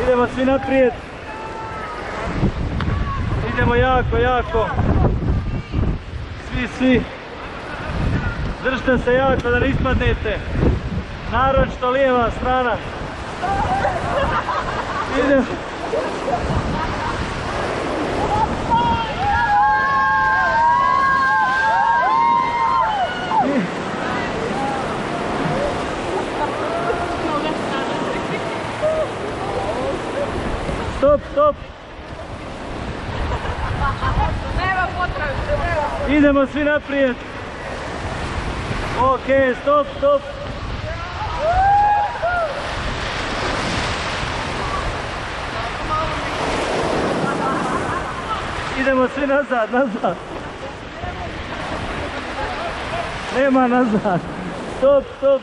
Idemo svi naprijed. Idemo jako, jako. Svi. Držite se jako da ne ispadnete. Naročito lijeva strana. Idemo. Stop. Nema potrebe. Idemo svi naprijed. Ok, stop. Idemo svi nazad. Nema nazad. Stop.